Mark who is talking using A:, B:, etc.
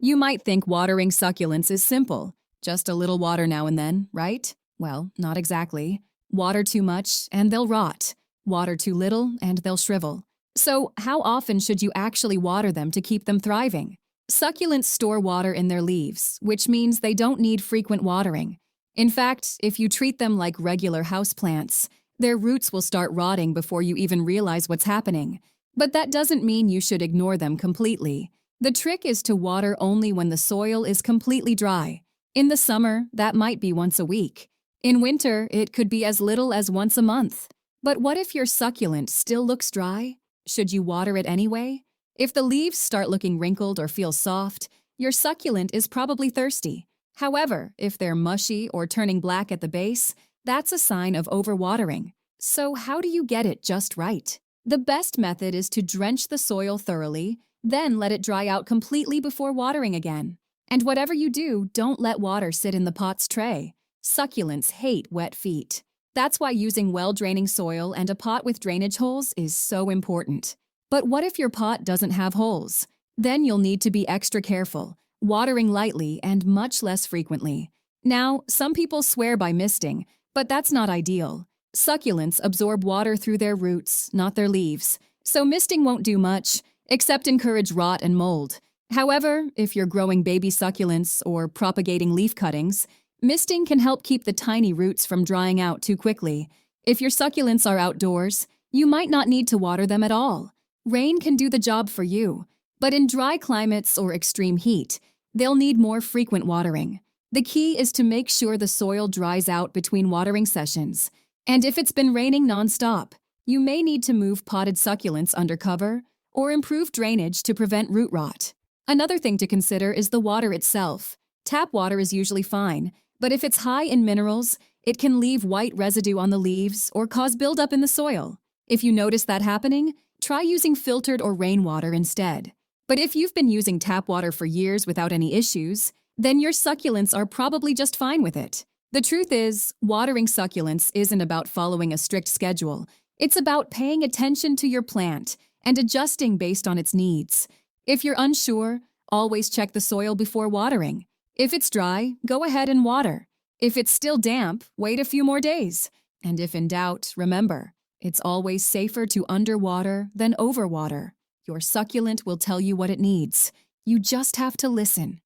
A: You might think watering succulents is simple. Just a little water now and then, right? Well, not exactly. Water too much and they'll rot. Water too little and they'll shrivel. So, how often should you actually water them to keep them thriving? Succulents store water in their leaves, which means they don't need frequent watering. In fact, if you treat them like regular houseplants, their roots will start rotting before you even realize what's happening. But that doesn't mean you should ignore them completely. The trick is to water only when the soil is completely dry. In the summer, that might be once a week. In winter, it could be as little as once a month. But what if your succulent still looks dry? Should you water it anyway? If the leaves start looking wrinkled or feel soft, your succulent is probably thirsty. However, if they're mushy or turning black at the base, that's a sign of overwatering. So how do you get it just right? The best method is to drench the soil thoroughly, then let it dry out completely before watering again. And whatever you do, don't let water sit in the pot's tray. Succulents hate wet feet. That's why using well-draining soil and a pot with drainage holes is so important. But what if your pot doesn't have holes? Then you'll need to be extra careful, watering lightly and much less frequently. Now, some people swear by misting, but that's not ideal. Succulents absorb water through their roots, not their leaves, so misting won't do much, except encourage rot and mold. However, if you're growing baby succulents or propagating leaf cuttings, misting can help keep the tiny roots from drying out too quickly. If your succulents are outdoors, you might not need to water them at all. Rain can do the job for you, but in dry climates or extreme heat, they'll need more frequent watering. The key is to make sure the soil dries out between watering sessions. And if it's been raining nonstop, you may need to move potted succulents under cover or improve drainage to prevent root rot. Another thing to consider is the water itself. Tap water is usually fine, but if it's high in minerals, it can leave white residue on the leaves or cause buildup in the soil. If you notice that happening, try using filtered or rainwater instead. But if you've been using tap water for years without any issues, then your succulents are probably just fine with it. The truth is, watering succulents isn't about following a strict schedule. It's about paying attention to your plant and adjusting based on its needs. If you're unsure, always check the soil before watering. If it's dry, go ahead and water. If it's still damp, wait a few more days. And if in doubt, remember, it's always safer to underwater than overwater. Your succulent will tell you what it needs. You just have to listen.